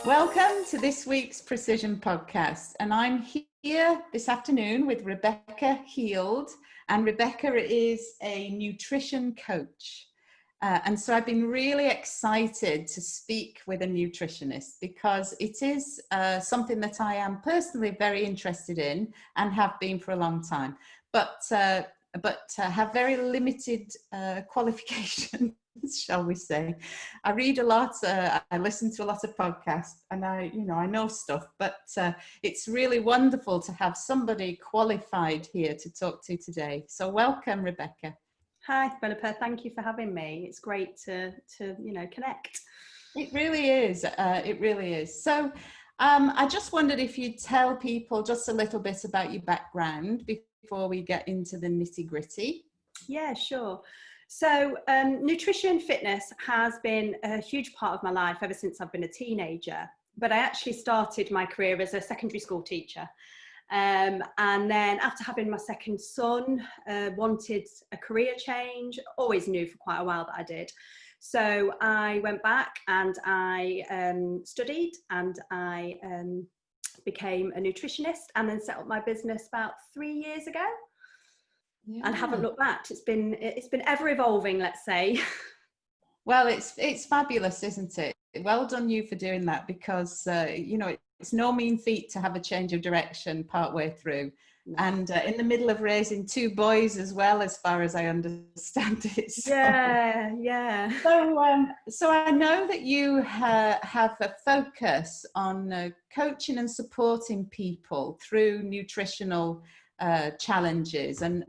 Welcome to this week's Precision Podcast, and I'm here this afternoon with Rebecca Heald, and Rebecca is a nutrition coach. And so I've been really excited to speak with a nutritionist because it is something that I am personally very interested in and have been for a long time, but have very limited qualifications, shall we say. I read a lot, I listen to a lot of podcasts, and I know stuff, but it's really wonderful to have somebody qualified here to talk to today. So welcome, Rebecca. Hi, Philippa. Thank you for having me. It's great to connect. It really is. It really is. So I just wondered if you'd tell people just a little bit about your background before we get into the nitty-gritty. Yeah, sure. So nutrition fitness has been a huge part of my life ever since I've been a teenager. But I actually started my career as a secondary school teacher. And then after having my second son, wanted a career change, always knew for quite a while that I did. So I went back and I studied, and I became a nutritionist, and then set up my business about 3 years ago. Yeah. And haven't looked back. It's been ever evolving, let's say. Well, it's fabulous, isn't it? Well done you for doing that, because it's no mean feat to have a change of direction partway through. No. And in the middle of raising 2 boys as well, as far as I understand it. So, yeah. So I know that you have a focus on coaching and supporting people through nutritional challenges. And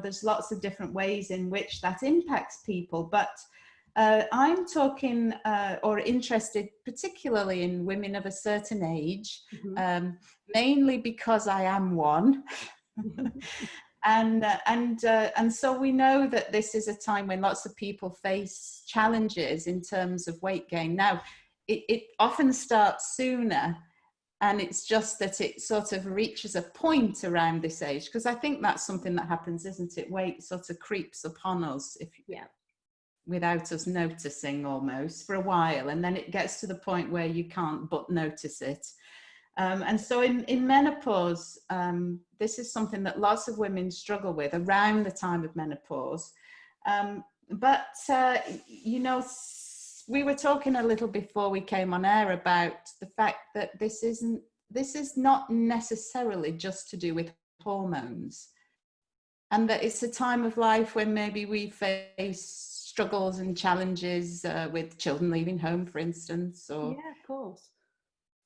there's lots of different ways in which that impacts people. But I'm talking or interested particularly in women of a certain age, mainly because I am one. And so we know that this is a time when lots of people face challenges in terms of weight gain. Now, it often starts sooner, and it's just that it sort of reaches a point around this age, because I think that's something that happens, isn't it? Weight sort of creeps upon us without us noticing, almost, for a while, and then it gets to the point where you can't but notice it. And so in menopause, this is something that lots of women struggle with around the time of menopause. We were talking a little before we came on air about the fact that this is not necessarily just to do with hormones, and that it's a time of life when maybe we face struggles and challenges with children leaving home, for instance, or yeah, of course,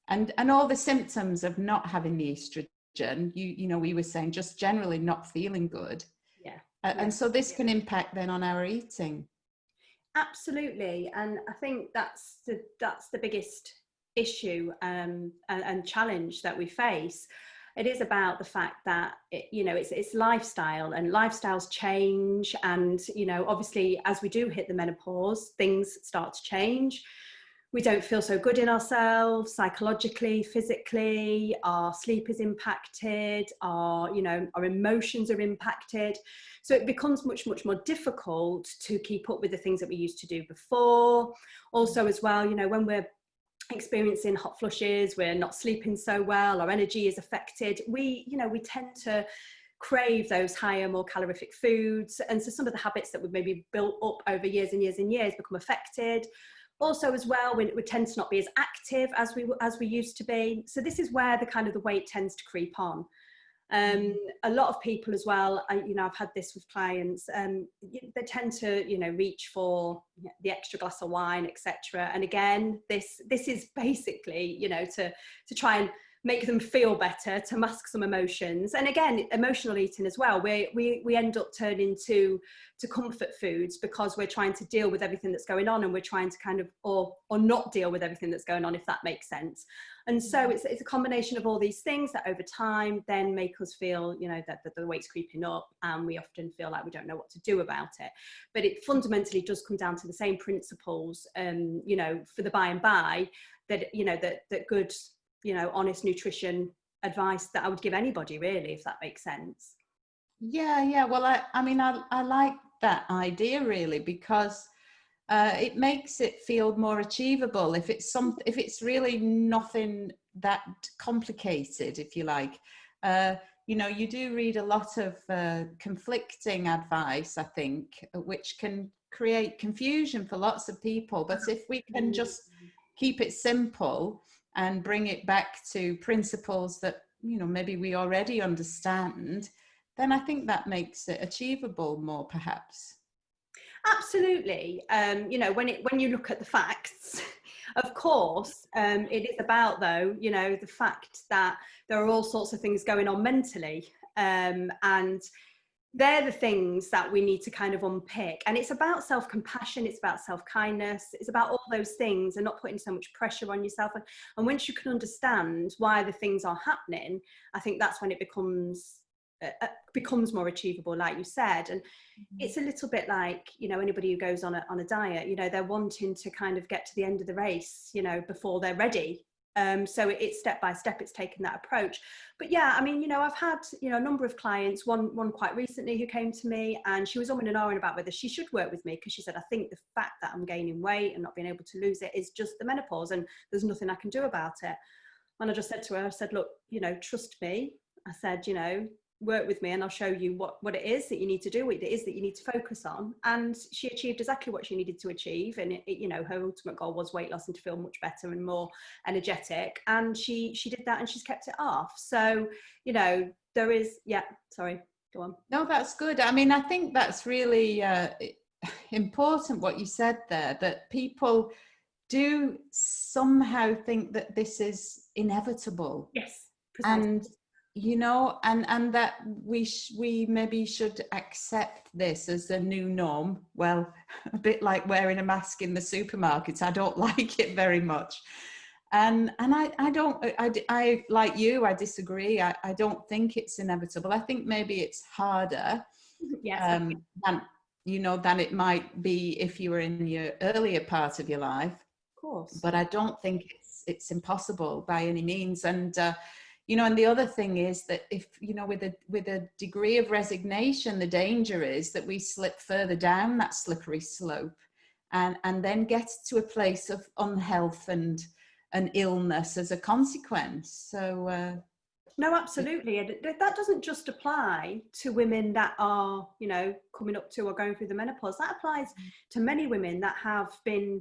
and all the symptoms of not having the estrogen. We were saying just generally not feeling good. And so this can impact then on our eating. Absolutely, and I think that's the biggest issue and challenge that we face. It is about the fact that it's lifestyle, and lifestyles change, and obviously as we do hit the menopause, things start to change. We don't feel so good in ourselves psychologically, physically. Our sleep is impacted. Our emotions are impacted. So it becomes much more difficult to keep up with the things that we used to do before. Also, as well, when we're experiencing hot flushes, we're not sleeping so well, our energy is affected. We tend to crave those higher, more calorific foods, and so some of the habits that we've maybe built up over years and years and years become affected. Also, as well, we tend to not be as active as we used to be. So this is where the weight tends to creep on. A lot of people as well, I've had this with clients, they tend to reach for the extra glass of wine, etc. And again, this is basically to try and make them feel better, to mask some emotions. And again, emotional eating as well, we end up turning to comfort foods because we're trying to deal with everything that's going on, and we're trying to or not deal with everything that's going on, if that makes sense. And so it's a combination of all these things that over time then make us feel that the weight's creeping up, and we often feel like we don't know what to do about it. But it fundamentally does come down to the same principles, for the by and by, that that good honest nutrition advice that I would give anybody, really, if that makes sense. Yeah. Well, I like that idea, really, because it makes it feel more achievable. If it's really nothing that complicated, if you like. You do read a lot of conflicting advice, I think, which can create confusion for lots of people. But if we can just keep it simple and bring it back to principles that, maybe we already understand, then I think that makes it achievable more, perhaps. Absolutely. When you look at the facts, of course, it is about, though, the fact that there are all sorts of things going on mentally, and they're the things that we need to kind of unpick. And it's about self-compassion, it's about self-kindness, it's about all those things, and not putting so much pressure on yourself. And once you can understand why the things are happening, I think that's when it becomes more achievable, like you said. And it's a little bit like, anybody who goes on a diet, they're wanting to kind of get to the end of the race, before they're ready. So it's step by step, it's taken that approach. But yeah, I mean, I've had, a number of clients, one quite recently, who came to me, and she was umming and ahhing about whether she should work with me, because she said, I think the fact that I'm gaining weight and not being able to lose it is just the menopause, and there's nothing I can do about it. And I just said to her, I said, look, trust me. I said, work with me and I'll show you what it is that you need to do, what it is that you need to focus on. And she achieved exactly what she needed to achieve. And her ultimate goal was weight loss and to feel much better and more energetic. And she did that, and she's kept it off. So, there is, sorry, go on. No, that's good. I mean, I think that's really important what you said there, that people do somehow think that this is inevitable. Yes, precisely. And that we maybe should accept this as a new norm. Well, a bit like wearing a mask in the supermarkets. I don't like it very much. And I like you, I disagree. I don't think it's inevitable. I think maybe it's harder yes. than it might be if you were in your earlier part of your life. Of course. But I don't think it's impossible by any means. And and the other thing is that if, with a degree of resignation, the danger is that we slip further down that slippery slope and then get to a place of unhealth and illness as a consequence. So, no, absolutely. And that doesn't just apply to women that are, coming up to or going through the menopause. That applies to many women that have been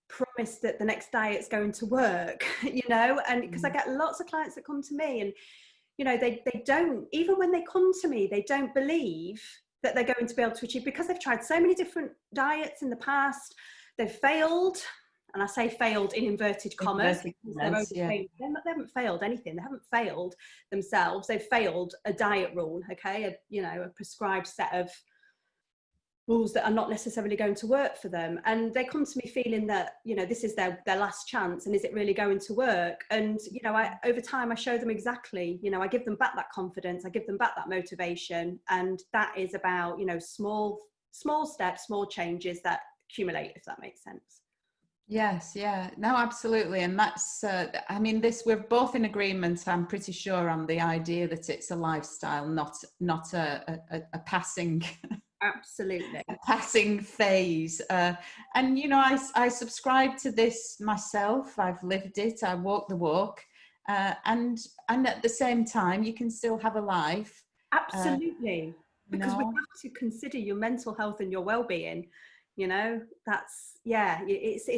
promised that the next diet's going to work, and because I get lots of clients that come to me and, they don't, even when they come to me, they don't believe that they're going to be able to achieve, because they've tried so many different diets in the past, they've failed. And I say failed in inverted commas. They haven't failed anything. They haven't failed themselves. They've failed a diet rule, okay? A prescribed set of rules that are not necessarily going to work for them. And they come to me feeling that, this is their last chance, and is it really going to work? And, over time, I show them exactly, I give them back that confidence, I give them back that motivation. And that is about, small steps, small changes that accumulate, if that makes sense. Yes, yeah, no, absolutely. And that's, we're both in agreement, I'm pretty sure, on the idea that it's a lifestyle, not a passing, absolutely, a passing phase. And, I subscribe to this myself. I've lived it, I walk the walk. And at the same time, you can still have a life. Absolutely, because we have to consider your mental health and your well-being. It's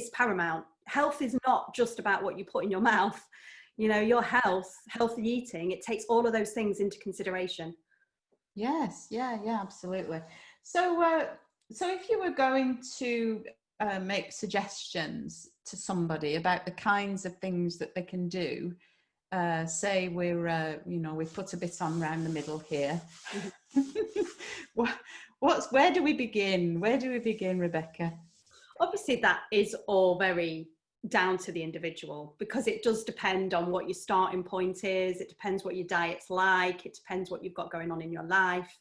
paramount. Health is not just about what you put in your mouth. Your health, healthy eating, it takes all of those things into consideration. Yes, yeah, absolutely. So if you were going to make suggestions to somebody about the kinds of things that they can do, say we've put a bit on around the middle here. Where do we begin? Rebecca? Obviously, that is all very down to the individual, because it does depend on what your starting point is. It depends what your diet's like. It depends what you've got going on in your life.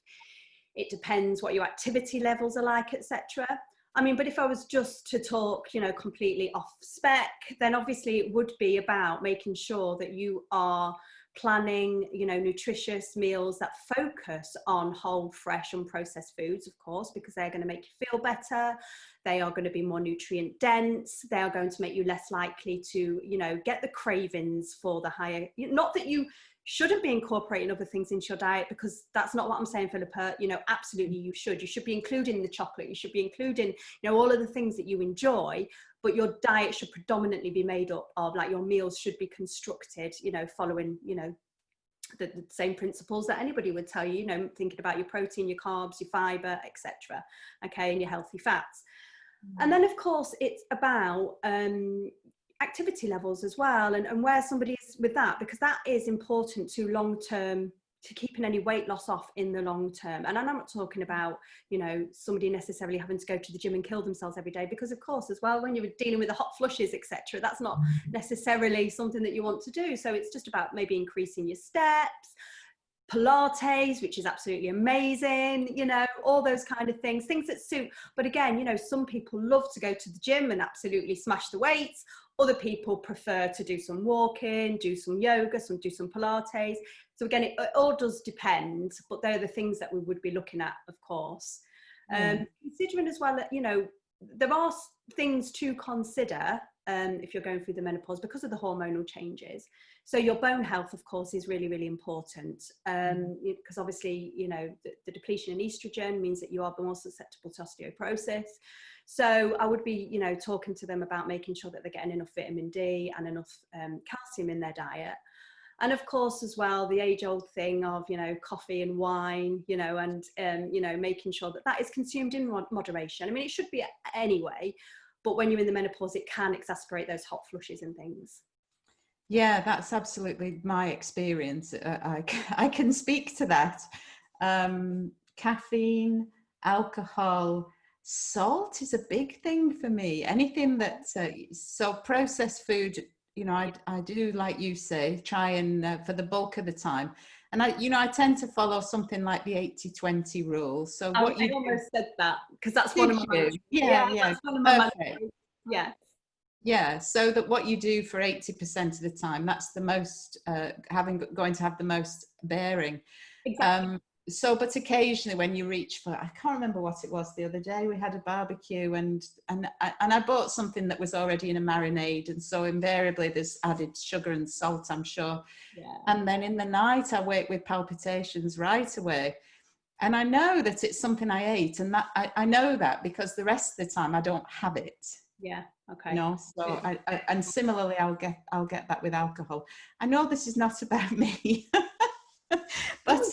It depends what your activity levels are like, etc. But if I was just to talk, completely off spec, then obviously it would be about making sure that you are planning, you know, nutritious meals that focus on whole, fresh, unprocessed foods, of course, because they're going to make you feel better. They are going to be more nutrient dense. They are going to make you less likely to, you know, get the cravings for the higher, not that you shouldn't be incorporating other things into your diet, because that's not what I'm saying, Philippa. You know, absolutely you should be including the chocolate, you should be including, you know, all of the things that you enjoy, but your diet should predominantly be made up of, like, your meals should be constructed, you know, following, you know, the same principles that anybody would tell you, you know, thinking about your protein, your carbs, your fiber, etc. Okay, and your healthy fats. And then, of course, it's about activity levels as well, and where somebody is with that, because that is important to long-term, to keeping any weight loss off in the long term. And I'm not talking about, you know, somebody necessarily having to go to the gym and kill themselves every day, because of course as well, when you're dealing with the hot flushes, etc., that's not necessarily something that you want to do. So it's just about maybe increasing your steps, Pilates, which is absolutely amazing, you know, all those kind of things that suit. But again, you know, some people love to go to the gym and absolutely smash the weights. Other people prefer to do some walking, do some yoga, do some Pilates. So again, it all does depend, but they're the things that we would be looking at, of course. Considering as well that, you know, there are things to consider if you're going through the menopause because of the hormonal changes. So your bone health, of course, is really, really important, because obviously, you know, the depletion in estrogen means that you are more susceptible to osteoporosis. So I would be, you know, talking to them about making sure that they're getting enough vitamin D and enough calcium in their diet. And of course, as well, the age-old thing of, you know, coffee and wine, you know, and, you know, making sure that that is consumed in moderation. I mean, it should be anyway, but when you're in the menopause, it can exacerbate those hot flushes and things. Yeah, that's absolutely my experience. I can speak to that. Caffeine, alcohol, salt is a big thing for me. Anything that, so processed food, you know, I do, like you say, try and for the bulk of the time. And I tend to follow something like the 80-20 rule. So I what you almost said that, because that's one of my yeah, that's one of my perfect. yeah. Yeah, so that what you do for 80% of the time, that's the most going to have the most bearing. Exactly. So, but occasionally when you reach for, I can't remember what it was the other day, we had a barbecue and I bought something that was already in a marinade, and so invariably there's added sugar and salt, I'm sure. Yeah. And then in the night I wake with palpitations right away. And I know that it's something I ate, and that I know that because the rest of the time I don't have it. Yeah. Okay. You know, so and similarly I'll get that with alcohol. I know this is not about me, but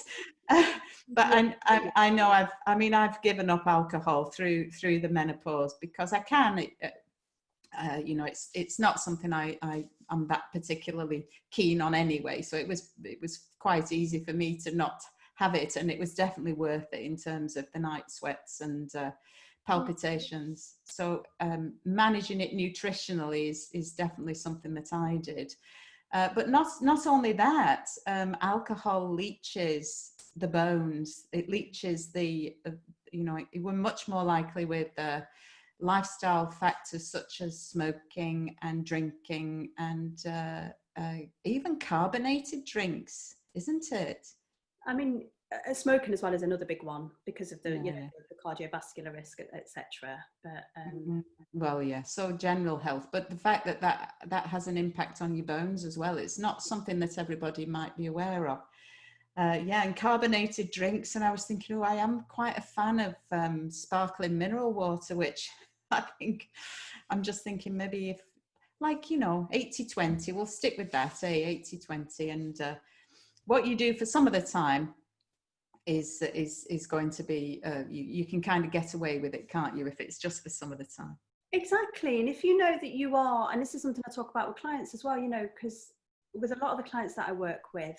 I know I've given up alcohol through the menopause because I can. You know, it's not something I'm that particularly keen on anyway. So it was quite easy for me to not have it, and it was definitely worth it in terms of the night sweats and palpitations. So managing it nutritionally is definitely something that I did. But not only that, alcohol leaches the bones. It leaches the, you know, we're much more likely with lifestyle factors such as smoking and drinking and even carbonated drinks, isn't it? I mean, smoking as well is another big one because of the, Yeah, you know, the cardiovascular risk, etc. But well, yeah, so general health, but the fact that has an impact on your bones as well, it's not something that everybody might be aware of. Yeah, and carbonated drinks, and I was thinking, oh, I am quite a fan of sparkling mineral water, which I think I'm just thinking maybe if, like, you know, 80-20, we'll stick with that, 80-20, and what you do for some of the time is going to be, you can kind of get away with it, can't you, if it's just for some of the time. exactly. And if you know that you are, and this is something I talk about with clients as well, you know, because with a lot of the clients that I work with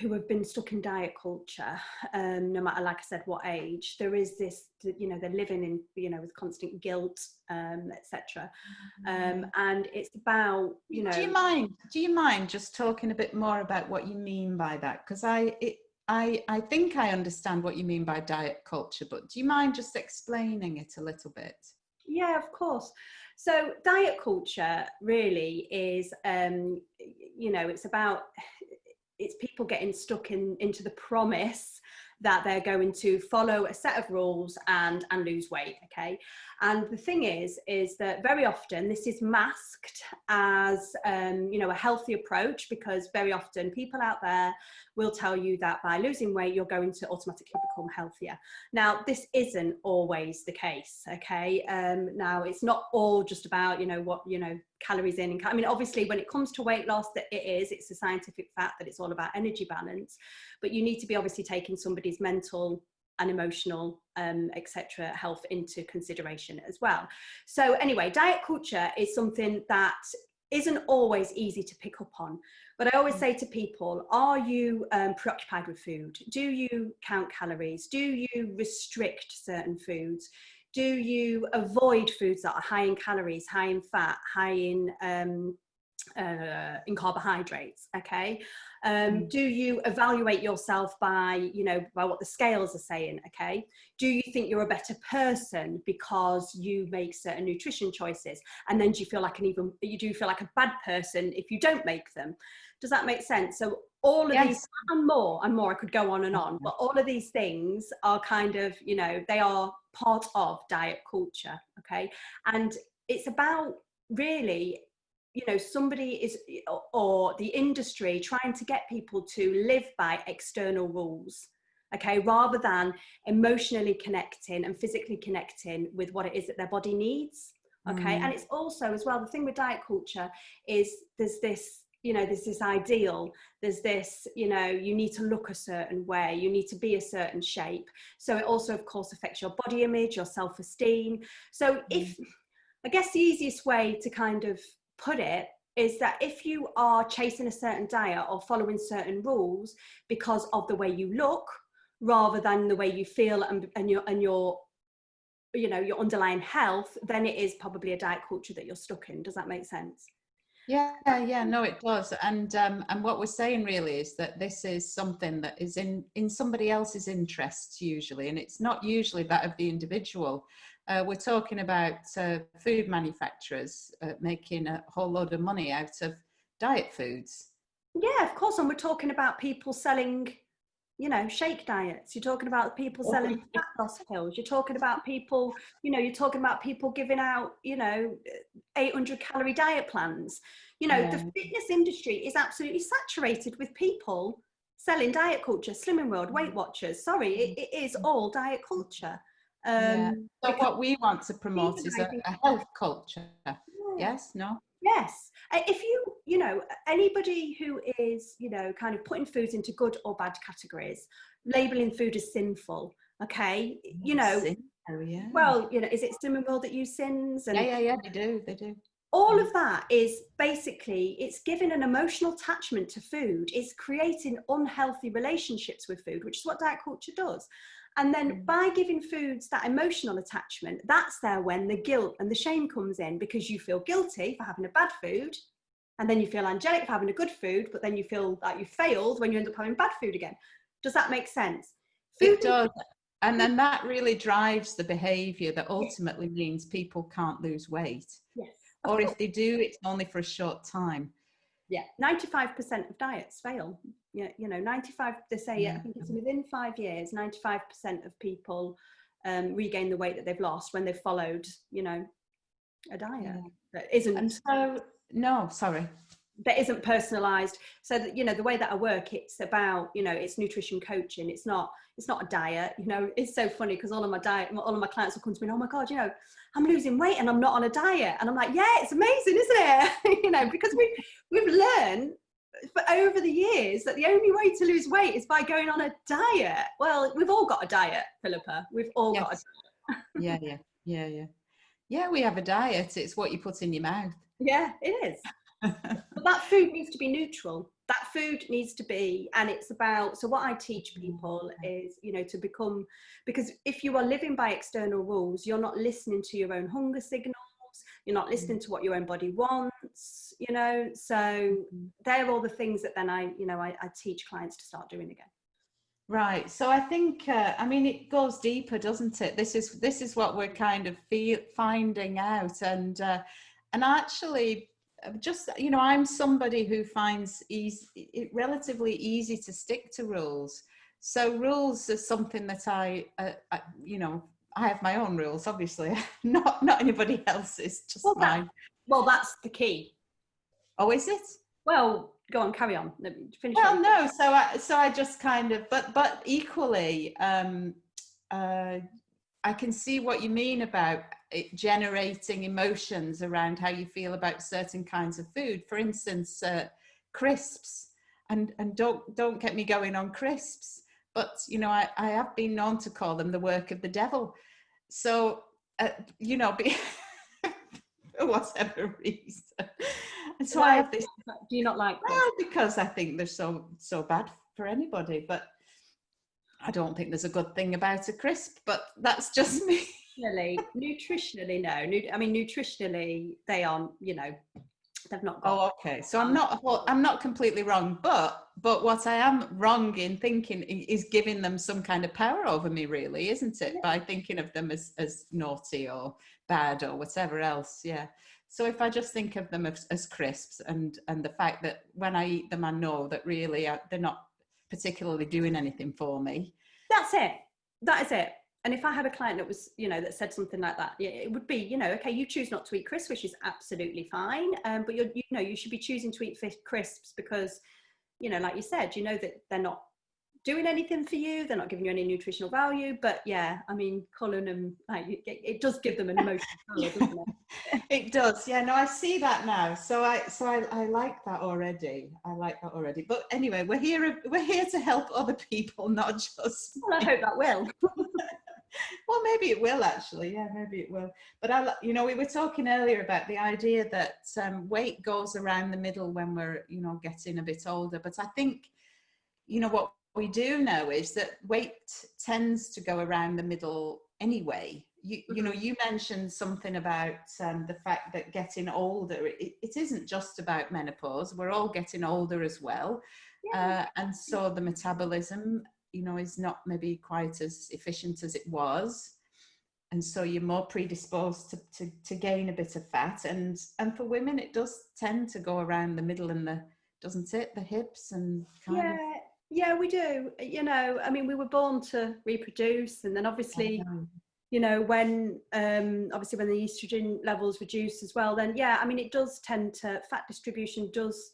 who have been stuck in diet culture, no matter, like I said, what age, there is this, you know, they're living in, you know, with constant guilt, etc. And it's about, you know. Do you mind just talking a bit more about what you mean by that? Because I think I understand what you mean by diet culture, but do you mind just explaining it a little bit? Yeah, of course. So diet culture really is, you know, it's about, it's people getting stuck into the promise that they're going to follow a set of rules and lose weight. Okay. And the thing is that very often this is masked as, you know, a healthy approach, because very often people out there will tell you that by losing weight, you're going to automatically become healthier. Now, this isn't always the case. Okay. Now it's not all just about, you know, what, you know, calories in. I mean, obviously when it comes to weight loss, that it's a scientific fact that it's all about energy balance, but you need to be obviously taking somebody's mental and emotional, etc. health into consideration as well. So anyway, diet culture is something that isn't always easy to pick up on. But I always say to people, are you preoccupied with food? Do you count calories? Do you restrict certain foods? Do you avoid foods that are high in calories, high in fat, high in carbohydrates? Okay. Do you evaluate yourself by, you know, by what the scales are saying? Okay. Do you think you're a better person because you make certain nutrition choices? And then do you feel like a bad person if you don't make them? Does that make sense? So all of these and more, I could go on and on, but all of these things are kind of, you know, they are part of diet culture. Okay. And it's about really, you know, somebody is, or the industry, trying to get people to live by external rules, okay, rather than emotionally connecting and physically connecting with what it is that their body needs. Okay. And it's also, as well, the thing with diet culture is there's this, you know, there's this ideal, there's this, you know, you need to look a certain way, you need to be a certain shape. So it also, of course, affects your body image, your self-esteem. So if, I guess the easiest way to kind of put it is that if you are chasing a certain diet or following certain rules because of the way you look, rather than the way you feel and your you know, your underlying health, then it is probably a diet culture that you're stuck in. Does that make sense? Yeah, no, it does. And what we're saying really is that this is something that is in somebody else's interests usually, and it's not usually that of the individual. We're talking about food manufacturers making a whole load of money out of diet foods. Yeah, of course. And we're talking about people selling, you know, shake diets. You're talking about people selling fat loss pills. You're talking about people, you know, you're talking about people giving out, you know, 800 calorie diet plans. You know, the fitness industry is absolutely saturated with people selling diet culture, Slimming World, Weight Watchers. Sorry, it is all diet culture. So what we want to promote is a health culture. Yes, no? Yes. If you know, anybody who is, you know, kind of putting foods into good or bad categories, labeling food as sinful, okay, you know, well, you know, is it Slimming World that use sins? And yeah, they do. all of that is basically, it's giving an emotional attachment to food. It's creating unhealthy relationships with food, which is what diet culture does. And then by giving foods that emotional attachment, that's there when the guilt and the shame comes in, because you feel guilty for having a bad food, and then you feel angelic for having a good food, but then you feel that you failed when you end up having bad food again. Does that make sense? It does. And then that really drives the behavior that ultimately means people can't lose weight. Yes. Or if they do, it's only for a short time. Yeah, 95% of diets fail. Yeah, you know, 95, they say, I think it's within 5 years, 95% of people regain the weight that they've lost when they've followed, you know, a diet that isn't. And so, no, sorry. That isn't personalized. So that, you know, the way that I work, it's about, you know, it's nutrition coaching. It's not a diet. You know, it's so funny because all of my clients will come to me and, oh my God, you know, I'm losing weight and I'm not on a diet. And I'm like, yeah, it's amazing, isn't it? You know, because we've learned for over the years that the only way to lose weight is by going on a diet. Well, we've all got a diet, Philippa. We've all got a diet. Yeah, we have a diet. It's what you put in your mouth. Yeah, it is. But that food needs to be neutral. That food needs to be, and it's about, so what I teach people is, you know, to become, because if you are living by external rules, you're not listening to your own hunger signals, you're not listening to what your own body wants, you know, so they're all the things that then I teach clients to start doing again. Right. So I think, I mean, it goes deeper, doesn't it? This is what we're kind of finding out. And actually, just, you know, I'm somebody who finds it relatively easy to stick to rules. So rules are something that you know, I have my own rules, obviously, not anybody else's, just Well, mine. Well, that's the key. Oh, is it? Well, go on, carry on. Finish. Well, no. So I just kind of, but equally, I can see what you mean about it generating emotions around how you feel about certain kinds of food. For instance, crisps, and don't get me going on crisps. But you know, I have been known to call them the work of the devil. So you know, for whatever reason. And so I have this. Do you not like crisps? Well, because I think they're so bad for anybody. But I don't think there's a good thing about a crisp. But that's just me. Nutritionally, no. I mean, nutritionally, they aren't. You know, they've not got. Oh, okay. So I'm not completely wrong. But what I am wrong in thinking is giving them some kind of power over me, really, isn't it? By thinking of them as naughty or bad or whatever else. Yeah. So if I just think of them as crisps, and the fact that when I eat them, I know that really they're not particularly doing anything for me. That's it. That is it. And if I had a client that was, you know, that said something like that, it would be, you know, okay, you choose not to eat crisps, which is absolutely fine. But you know, you should be choosing to eat crisps because, you know, like you said, you know that they're not doing anything for you, they're not giving you any nutritional value. But yeah, I mean, calling them, like, it does give them an emotional value, doesn't it? It does. Yeah, no, I see that now. So I like that already. I like that already. But anyway, we're here to help other people, not just Well, I hope that will. Well, maybe it will actually. Yeah, maybe it will. But you know, we were talking earlier about the idea that weight goes around the middle when we're, you know, getting a bit older. But I think, you know, what we do know is that weight tends to go around the middle anyway. You know, you mentioned something about the fact that getting older, it isn't just about menopause. We're all getting older as well. Yeah. And so the metabolism, you know, is not maybe quite as efficient as it was. And so you're more predisposed to gain a bit of fat. And for women, it does tend to go around the middle and doesn't it? The hips and kind of. Yeah, we do. You know, I mean, we were born to reproduce, and then obviously, you know, when obviously when the estrogen levels reduce as well, then yeah, I mean, it does tend to, fat distribution does,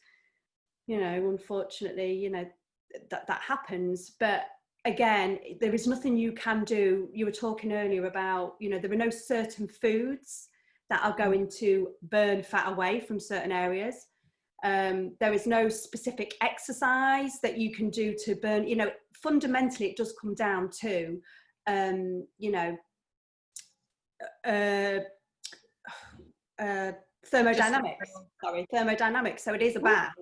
you know, unfortunately, you know, that happens. But again, there is nothing you can do. You were talking earlier about, you know, there are no certain foods that are going to burn fat away from certain areas. There is no specific exercise that you can do to burn, you know, fundamentally it does come down to, you know, thermodynamics. So it is about,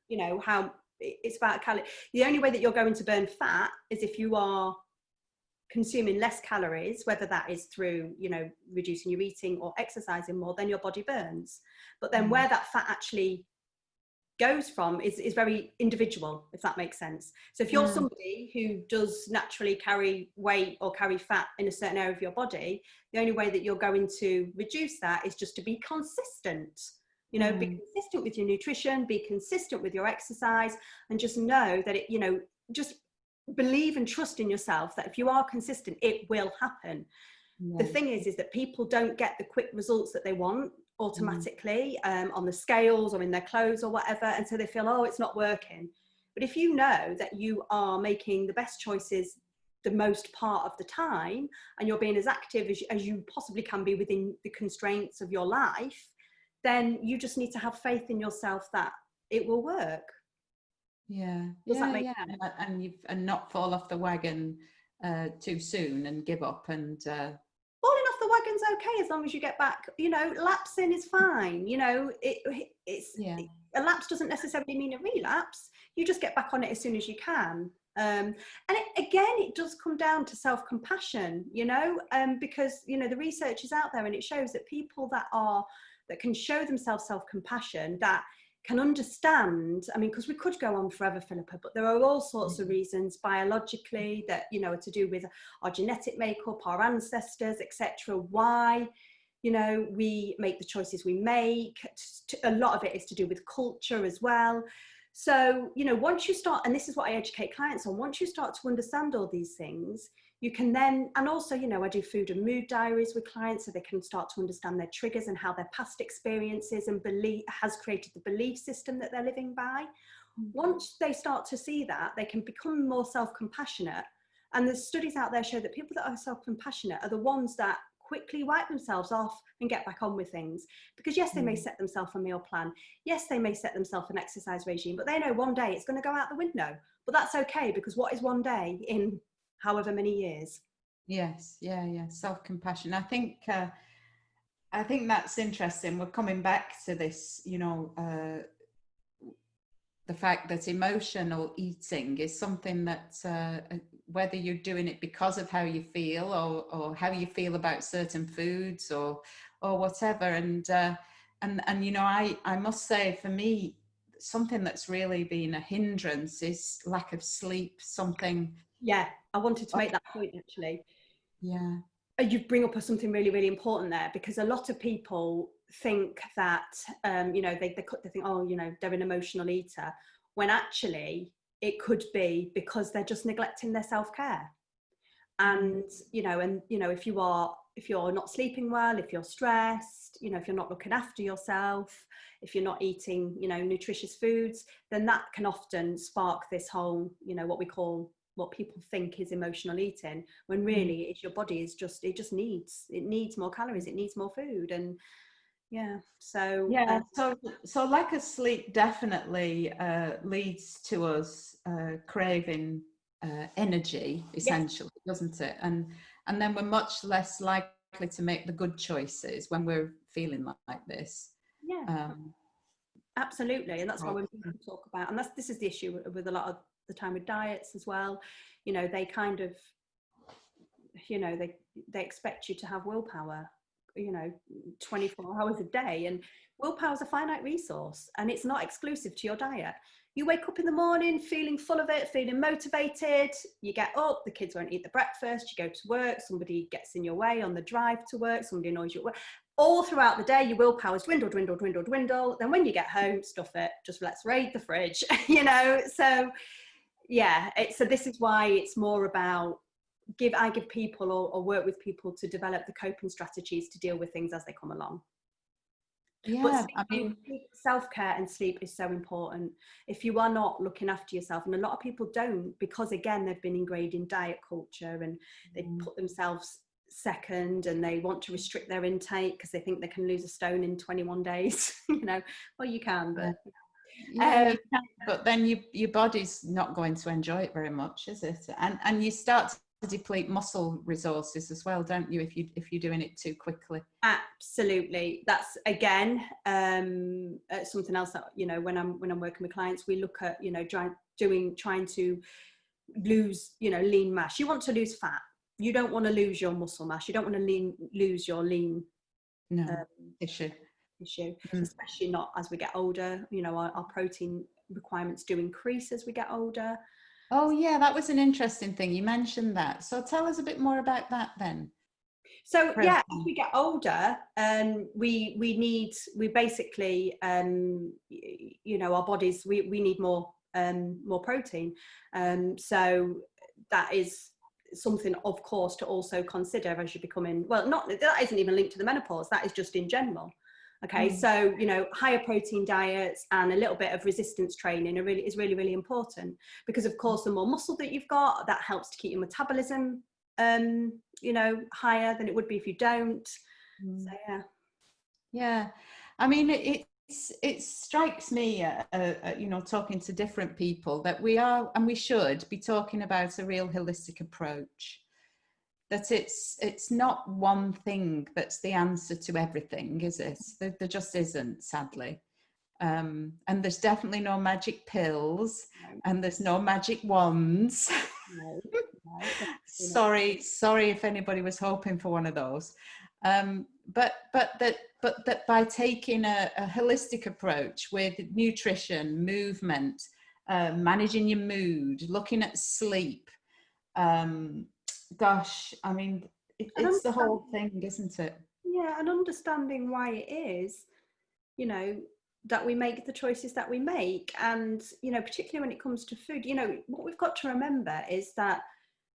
you know, how it's about calorie. The only way that you're going to burn fat is if you are consuming less calories, whether that is through, you know, reducing your eating or exercising more, then your body burns. But then where that fat actually goes from is very individual, if that makes sense. So if you're somebody who does naturally carry weight or carry fat in a certain area of your body, the only way that you're going to reduce that is just to be consistent. You know, be consistent with your nutrition, be consistent with your exercise, and just know that it, you know, just believe and trust in yourself that if you are consistent, it will happen. The thing is that people don't get the quick results that they want automatically on the scales or in their clothes or whatever, and so they feel, oh, it's not working. But if you know that you are making the best choices the most part of the time, and you're being as active as you possibly can be within the constraints of your life, then you just need to have faith in yourself that it will work. Does that make sense? And not fall off the wagon too soon and give up and falling off the wagon's okay as long as you get back. You know, lapsing is fine. You know, a lapse doesn't necessarily mean a relapse. You just get back on it as soon as you can. And it does come down to self-compassion, you know, because, you know, the research is out there and it shows that people that can show themselves self-compassion, that can understand, I mean, because we could go on forever, Philippa, but there are all sorts of reasons biologically that, you know, are to do with our genetic makeup, our ancestors, etc. Why, you know, we make the choices we make. A lot of it is to do with culture as well. So, you know, once you start, and this is what I educate clients on, once you start to understand all these things, you can then, and also, you know, I do food and mood diaries with clients so they can start to understand their triggers and how their past experiences and belief has created the belief system that they're living by. Once they start to see that, they can become more self-compassionate. And the studies out there show that people that are self-compassionate are the ones that quickly wipe themselves off and get back on with things. Because yes, they may set themselves a meal plan. Yes, they may set themselves an exercise regime, but they know one day it's going to go out the window. But that's okay, because what is one day in however many years? Yes, yeah. Self-compassion. I think that's interesting. We're coming back to this, you know, the fact that emotional eating is something that whether you're doing it because of how you feel or how you feel about certain foods or whatever, and you know, I must say, for me, something that's really been a hindrance is lack of sleep. Something. Yeah, I wanted to make that point actually. Yeah. You bring up something really, really important there, because a lot of people think that, you know, they think, oh, you know, they're an emotional eater, when actually it could be because they're just neglecting their self-care. And, you know, if you're not sleeping well, if you're stressed, you know, if you're not looking after yourself, if you're not eating, you know, nutritious foods, then that can often spark this whole, you know, what people think is emotional eating, when really it's your body is just, it needs more calories, it needs more food. And yeah, so yeah, so lack of sleep definitely leads to us craving energy, essentially, yes, doesn't it? And then we're much less likely to make the good choices when we're feeling like this. Yeah, absolutely. And that's why when people talk about, and this is the issue with a lot of the time with diets as well, you know, they kind of, you know, they expect you to have willpower, you know, 24 hours a day, and willpower is a finite resource and it's not exclusive to your diet. You wake up in the morning feeling full of it, feeling motivated, you get up, the kids won't eat the breakfast, you go to work, somebody gets in your way on the drive to work, somebody annoys you at work. All throughout the day, your willpower's dwindle. Then when you get home, stuff it, just let's raid the fridge, you know? So yeah, so this is why it's more about I give people or work with people to develop the coping strategies to deal with things as they come along. Yeah, but I mean, self-care and sleep is so important. If you are not looking after yourself, and a lot of people don't, because again, they've been ingrained in diet culture and they put themselves second and they want to restrict their intake because they think they can lose a stone in 21 days. You know, well, you can, but yeah, you can, but then your body's not going to enjoy it very much, is it? And you start to deplete muscle resources as well, don't you, if you're doing it too quickly? Absolutely. That's again something else that, you know, when I'm working with clients, we look at, you know, trying to lose, you know, lean mass. You want to lose fat, you don't want to lose your muscle mass, you don't want to lose your lean tissue, especially not as we get older. You know, our protein requirements do increase as we get older. Oh yeah, that was an interesting thing, you mentioned that, so tell us a bit more about that then. So yeah, as we get older, we basically, you know, our bodies, we need more protein. So that is something, of course, to also consider as you're becoming, well, not, that isn't even linked to the menopause, that is just in general. Okay, so, you know, higher protein diets and a little bit of resistance training is really important, because of course, the more muscle that you've got, that helps to keep your metabolism you know, higher than it would be if you don't. So yeah, I mean, it strikes me, you know, talking to different people, that we are, and we should be talking about a real holistic approach, that it's not one thing that's the answer to everything, is it? There just isn't, sadly. And there's definitely no magic pills, and there's no magic wands. no. Sorry if anybody was hoping for one of those. But that by taking a holistic approach with nutrition, movement, managing your mood, looking at sleep, gosh, I mean, it's the whole thing, isn't it? Yeah, and understanding why it is, you know, that we make the choices that we make. And, you know, particularly when it comes to food, you know, what we've got to remember is that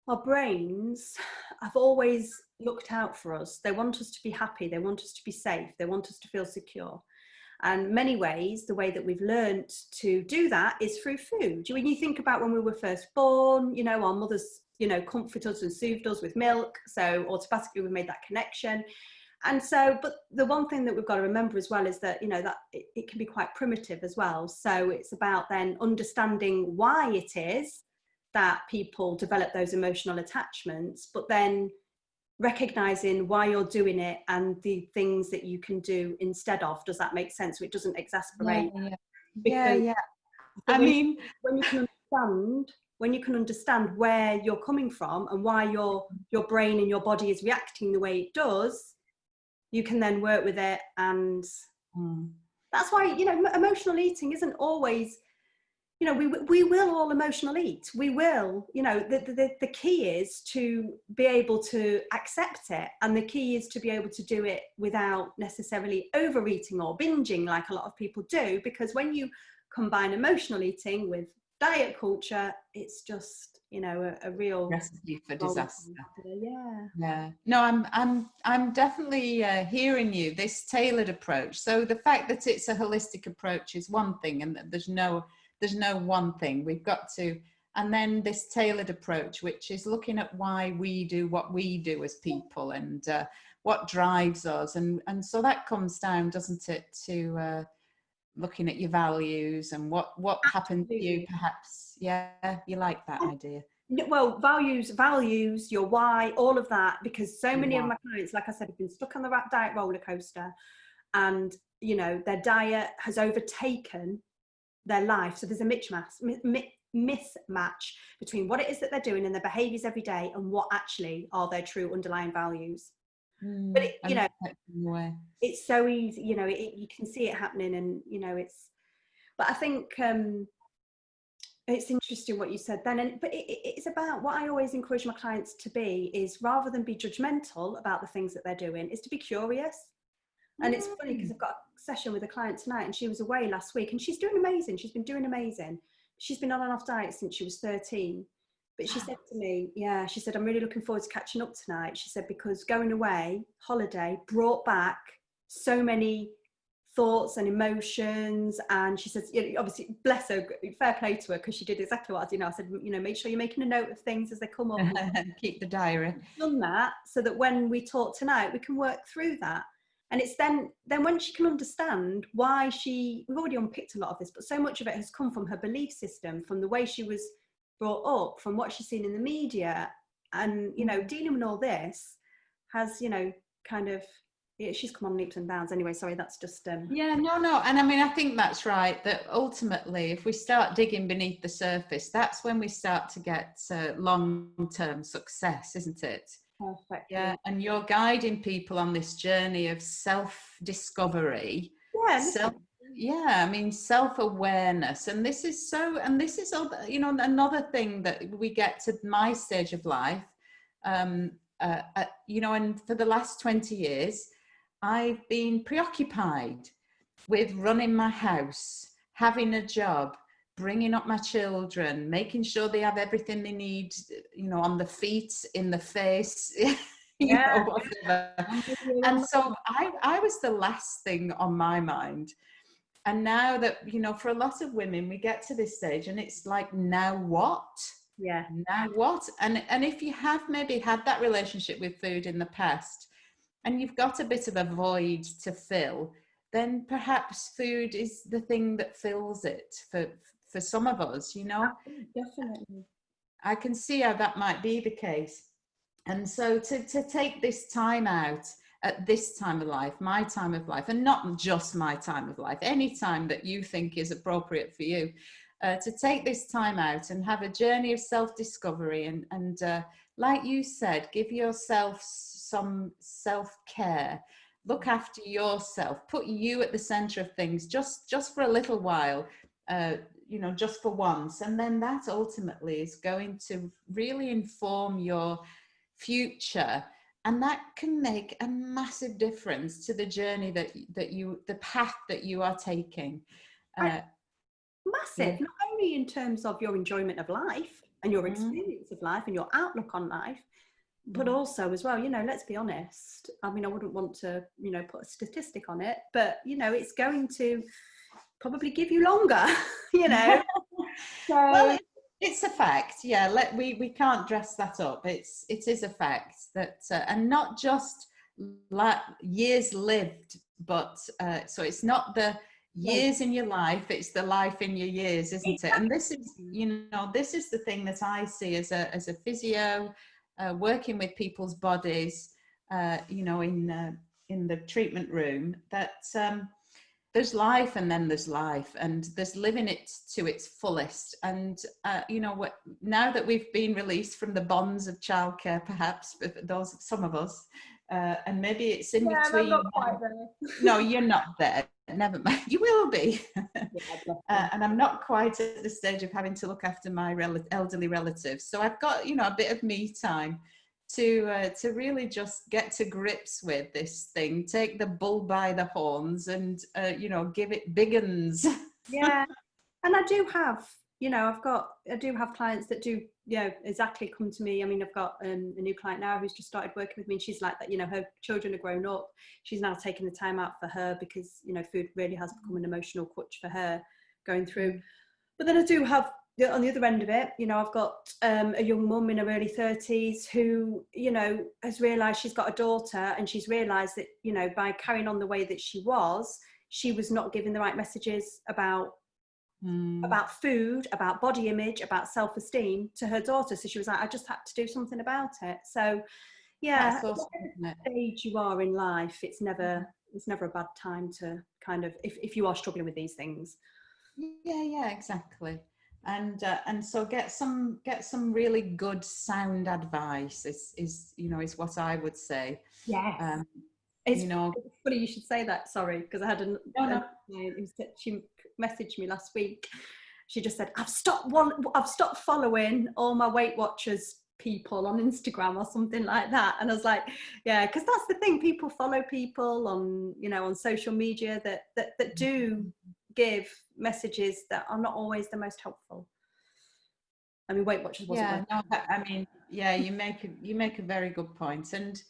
our brains have always looked out for us. They want us to be happy. They want us to be safe. They want us to feel secure. And many ways, the way that we've learned to do that is through food. When you think about when we were first born, you know, our mothers, you know, comforted us and soothed us with milk. So automatically we made that connection. And so, but the one thing that we've got to remember as well is that, you know, that it can be quite primitive as well. So it's about then understanding why it is that people develop those emotional attachments, but then recognizing why you're doing it and the things that you can do instead of. Does that make sense? So it doesn't exasperate. Yeah, yeah, Because yeah. I mean, when you can understand, when you can understand where you're coming from and why your brain and your body is reacting the way it does, you can then work with it. And that's why, you know, emotional eating isn't always, you know, we will all emotional eat. We will, you know, the key is to be able to accept it. And the key is to be able to do it without necessarily overeating or binging like a lot of people do. Because when you combine emotional eating with diet culture, it's just, you know, a real recipe for disaster. Yeah. Yeah. No, I'm definitely hearing you. This tailored approach. So the fact that it's a holistic approach is one thing, and that there's no one thing. We've got to, and then this tailored approach, which is looking at why we do what we do as people, and what drives us, and so that comes down, doesn't it, to looking at your values and what happened to you, perhaps. Yeah, you like that idea. Well, values, your why, all of that, because so many of Wow. my clients, like I said, have been stuck on the diet roller coaster, and, you know, their diet has overtaken their life. So there's a mismatch between what it is that they're doing and their behaviors every day and what actually are their true underlying values. But it, you know, it's so easy, you know, you can see it happening, and, you know, but I think it's interesting what you said then. But it's about what I always encourage my clients to be is, rather than be judgmental about the things that they're doing, is to be curious. And it's funny because I've got a session with a client tonight, and she was away last week, and she's doing amazing. She's been doing amazing. She's been on and off diet since she was 13. But she said to me, yeah, she said, I'm really looking forward to catching up tonight. She said, because going away, holiday, brought back so many thoughts and emotions. And she says, you know, obviously, bless her, fair play to her, because she did exactly what I did. I said, you know, make sure you're making a note of things as they come up. Keep the diary. Done that, so that when we talk tonight, we can work through that. And it's then when she can understand why we've already unpicked a lot of this, but so much of it has come from her belief system, from the way she was brought up, from what she's seen in the media. And, you know, dealing with all this has, you know, kind of, she's come on leaps and bounds. Anyway, sorry, that's just Yeah, no, and I mean, I think that's right, that ultimately, if we start digging beneath the surface, that's when we start to get long-term success, isn't it? perfect. Yeah, and you're guiding people on this journey of self-discovery. Yeah, I mean, self-awareness. And this is you know, another thing that we get to my stage of life, you know, and for the last 20 years, I've been preoccupied with running my house, having a job, bringing up my children, making sure they have everything they need, you know, on the feet, in the face, you know, whatever. And so I was the last thing on my mind. And now that, you know, for a lot of women, we get to this stage and it's like, now what? Yeah. Now what? And if you have maybe had that relationship with food in the past and you've got a bit of a void to fill, then perhaps food is the thing that fills it for some of us, you know. Definitely. I can see how that might be the case. And so to take this time out at this time of life, my time of life, and not just my time of life, any time that you think is appropriate for you, to take this time out and have a journey of self-discovery and like you said, give yourself some self-care, look after yourself, put you at the center of things just for a little while, you know, just for once. And then that ultimately is going to really inform your future And that can make a massive difference to the journey the path that you are taking. Massive, not only in terms of your enjoyment of life and your experience of life and your outlook on life, but also as well, let's be honest. I mean, I wouldn't want to, put a statistic on it, but, it's going to probably give you longer, So, well, it's a fact. Yeah, we can't dress that up. It is a fact that, and not just years lived, but so it's not the years in your life, it's the life in your years, isn't it? And this is, this is the thing that I see as a physio, working with people's bodies, in the treatment room, that there's life, and then there's life, and there's living it to its fullest. And now that we've been released from the bonds of childcare, perhaps for some of us, and maybe it's in between. I'm not quite there. No, you're not there. Never mind. You will be. And I'm not quite at the stage of having to look after my elderly relatives. So I've got, a bit of me time to really just get to grips with this thing, take the bull by the horns, and give it big uns. Yeah, and I do have, I do have clients that do, exactly come to me. I mean, I've got a new client now who's just started working with me, and she's like that. Her children are grown up. She's now taking the time out for her because food really has become an emotional crutch for her going through. But then I do have, on the other end of it, I've got a young mum in her early 30s who, has realised she's got a daughter, and she's realised that, by carrying on the way that she was not giving the right messages about food, about body image, about self-esteem to her daughter. So she was like, I just had to do something about it. So yeah, awesome, isn't it? Stage you are in life, it's never a bad time to kind of, if you are struggling with these things. Yeah, exactly. And so get some really good sound advice is what I would say. Yes. It's funny you should say that. Sorry, because I had a client who said, she messaged me last week. She just said, I've stopped following all my Weight Watchers people on Instagram or something like that. And I was like, yeah, because that's the thing. People follow people on on social media that do give messages that are not always the most helpful. I mean, Weight Watchers wasn't. You make a very good point. And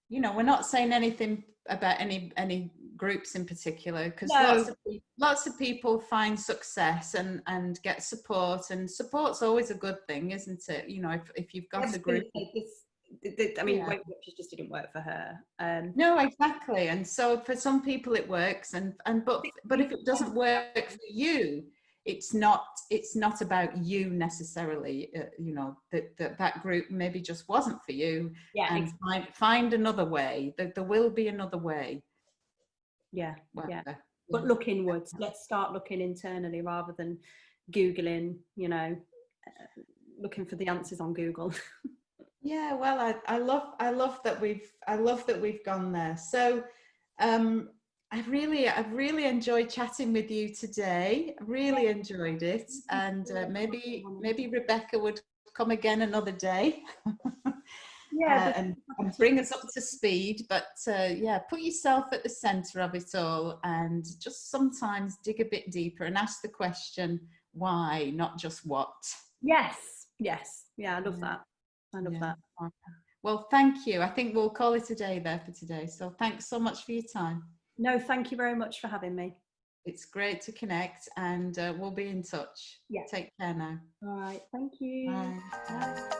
we're not saying anything about any groups in particular, because lots of people find success and get support, and support's always a good thing, isn't it? If you've got a group. Weight Watchers just didn't work for her. No, exactly. And so for some people it works, but if it doesn't work for you, it's not about you necessarily. That group maybe just wasn't for you. Yeah, and find another way. There will be another way. Yeah. But look inwards. Let's start looking internally rather than Googling. Looking for the answers on Google. Yeah, well, I love that we've gone there. So I've really enjoyed chatting with you today. I really enjoyed it, and maybe Rebecca would come again another day. And bring us up to speed. But put yourself at the center of it all, and just sometimes dig a bit deeper and ask the question why, not just what. Yes, yeah, I love that. I love that. Well, thank you. I think we'll call it a day there for today. So thanks so much for your time. No, thank you very much for having me. It's great to connect, and we'll be in touch. Yeah. Take care now. All right. Thank you. Bye. Bye.